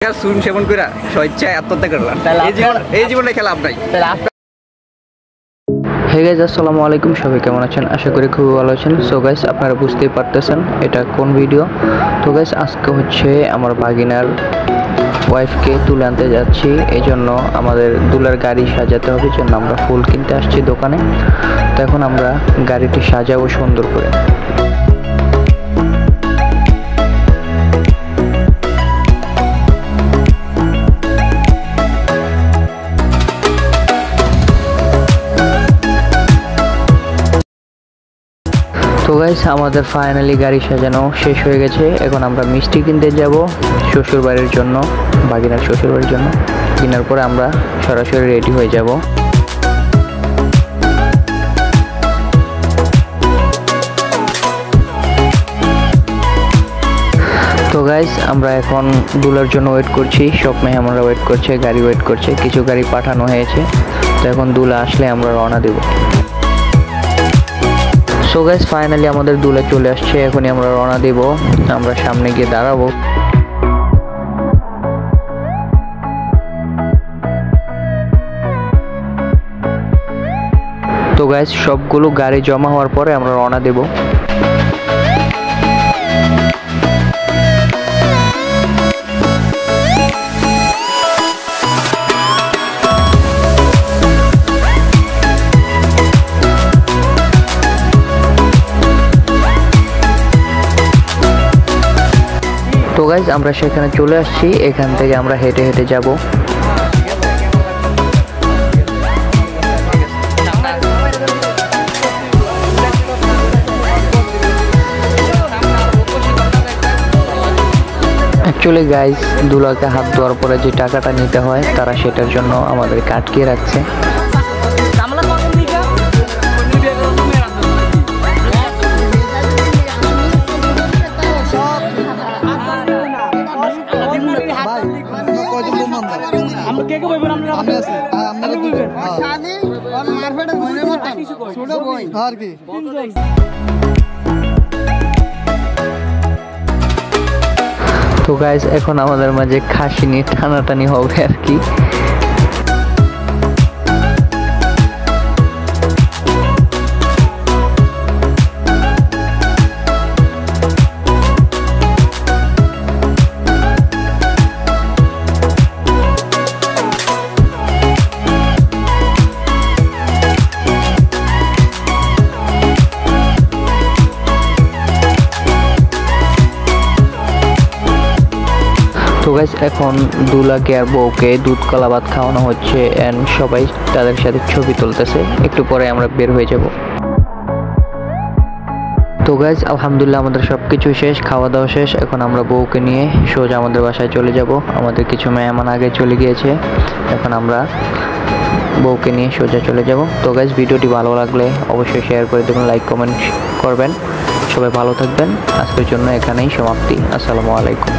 শুন সেবন করে স্বেচ্ছায় আত্মহত্যা করলাম। এই জীবনে খেলা আপনাই। হে গাইস, আসসালামু আলাইকুম। সবাই কেমন আছেন? আশা করি খুবই ভালো আছেন। সো গাইস, আপনারা বুঝতেই পারতেছেন এটা কোন ভিডিও। তো গাইস, আজকে হচ্ছে আমার ভাগিনার ওয়াইফকে তুলে আনতে যাচ্ছি। এই জন্য আমাদের দুলার গাড়ি সাজাতে হবে, জন্য আমরা ফুল কিনতে আসছি দোকানে। তো এখন আমরা গাড়িটি সাজাবো সুন্দর করে। তো গাইস, আমাদের ফাইনালি গাড়ি সাজানো শেষ হয়ে গেছে। এখন আমরা মিষ্টি কিনতে যাব শ্বশুর বাড়ির জন্য, ভাগিনার শ্বশুর বাড়ির জন্য। কেনার পরে আমরা সরাসরি রেডি হয়ে যাব। তো গাইস, আমরা এখন দুলার জন্য ওয়েট করছি। সব মেহমানরা ওয়েট করছে, গাড়ি ওয়েট করছে, কিছু গাড়ি পাঠানো হয়েছে। তো এখন দুলা আসলে আমরা রওনা দেব। সো গাইস, ফাইনালি আমাদের দুলা চলে আসছে। এখনই আমরা রওনা দেব। আমরা সামনে গিয়ে দাঁড়াবো। তো গাইস, সবগুলো গাড়ি জমা হওয়ার পরে আমরা রওনা দেব। তো গাইস, আমরা সেখানে চলে আসছি। এখান থেকে আমরা হেঁটে হেঁটে যাব। অ্যাকচুয়ালি গাইস, দুলাকে হাত ধোয়ার পরে যে টাকাটা নিতে হয় তারা সেটার জন্য আমাদেরকে আটকে রাখছে। তো গাইস, এখন আমাদের মাঝে খাসি নিয়ে টানাটানি হবে আর কি। তো গাইস, এখন দুলাকে আর বউকে দুধ কলা ভাত খাওয়ানো হচ্ছে এন্ড সবাই তাদের সাথে ছবি তুলতেছে। একটু পরে আমরা বের হয়ে যাব। তো গাইস, আলহামদুলিল্লাহ আমাদের সবকিছু শেষ, খাওয়া দাওয়া শেষ। এখন আমরা বউকে নিয়ে সোজা আমাদের বাসায় চলে যাব। আমাদের কিছু মেহমান আগে চলে গিয়েছে, এখন আমরা বউকে নিয়ে সোজা চলে যাব। তো গাইস, ভিডিওটি ভালো লাগলে অবশ্যই শেয়ার করে দেবেন, লাইক কমেন্ট করবেন। সবাই ভালো থাকবেন। আজকের জন্য এখানেই সমাপ্তি। আসসালামু আলাইকুম।